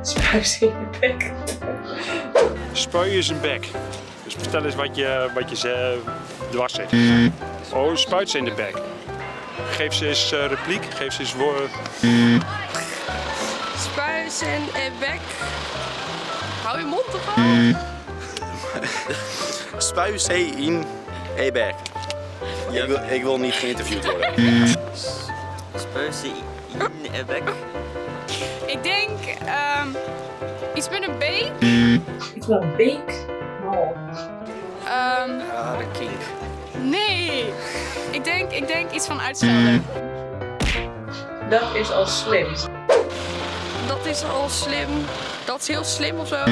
Spuis in de bek. Spuien is een bek. Dus vertel eens wat je dwars zit. Oh, spuit ze in de bek. Geef ze eens repliek, geef ze eens woord. Spuis in de bek. Hou je mond toch aan? Spuis in een bek. Ik wil niet geïnterviewd worden. Spuis in een bek. Ik denk iets met een B. Iets met een beek. Oh. Ah, de kink. Nee. Ik denk iets van uitschelden. Dat is al slim. Dat is al slim. Dat is heel slim of zo.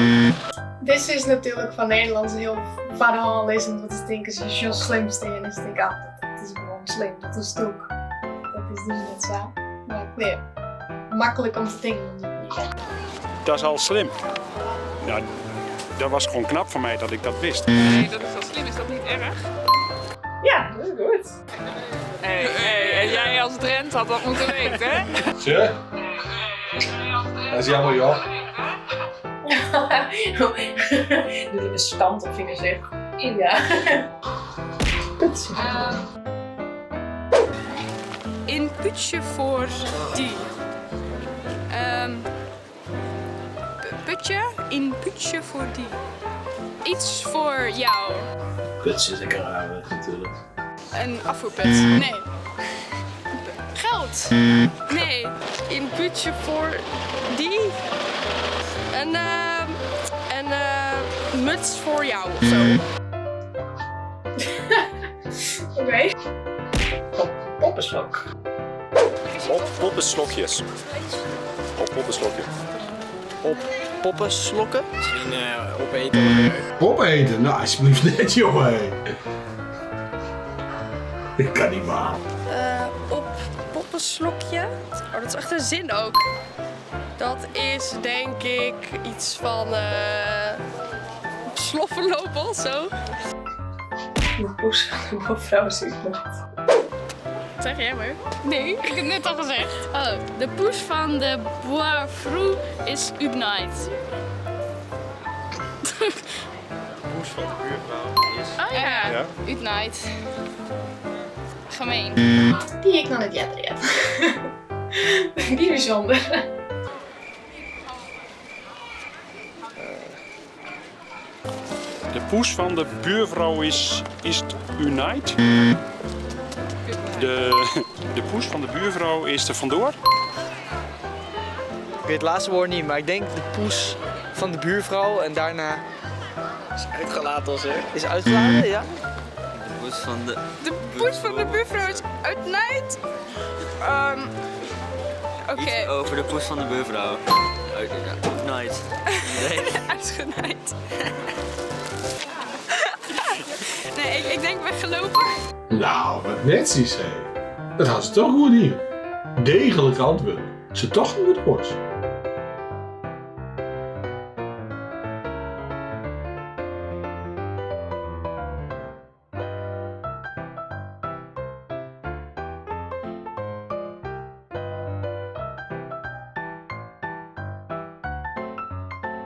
Dit is natuurlijk van Nederlands heel verhaal is en wat is denken ze is heel slimste en is denk ik dat is gewoon slim, dat is het ook. Dat is dus net zo. Maar nee, makkelijk om te denken. Dat is al slim. Nou, dat was gewoon knap van mij dat ik dat wist. Nee, dat is al slim. Is dat niet erg? Ja, dat is goed. En jij als Drent had dat moeten weten, hè? Tje? Dat is jammer, joh. Doe je een stand op vinger zeg. Ja. In putje voor die. Putje? In putje voor die. Iets voor jou. Putje is een karawe, natuurlijk. Een afvoerput. Nee. Geld. Nee. In putje voor die. Een muts voor jou of zo. Oké. Poppenslok. Poppenslokjes. Poppenslokje. Poppenslokken? Misschien opeten. Pop eten? Nou, alsjeblieft net, jongen. Ik kan niet maar. Op poppenslokje. Oh, dat is echt een zin ook. Dat is denk ik iets van sloffen lopen of zo. De poes van de bovenvrouw is Ignite. Zeg jij maar. Nee, ik heb het net al gezegd. Oh, de poes van de boisvrouw is Ignite. Poes van de buurvrouw is... Oh ja, Ja. Ignite. Gemeen. Die ik nog net jet. Die is bijzonder. De poes van de buurvrouw is Unite. De poes van de buurvrouw is er vandoor. Ik weet het laatste woord niet, maar ik denk de poes van de buurvrouw en daarna Is uitgelaten als er. is uitgeladen, ja? De poes van de... De poes van de buurvrouw is Ignite. Oké. Iets over de poes van de buurvrouw. Night. Nee. Uitgenaaid. Nee, ik denk weggelopen. Nou, wat netjes, hé. Dat had ze toch goed hier. Degelijk antwoord. Ze toch een goed borst.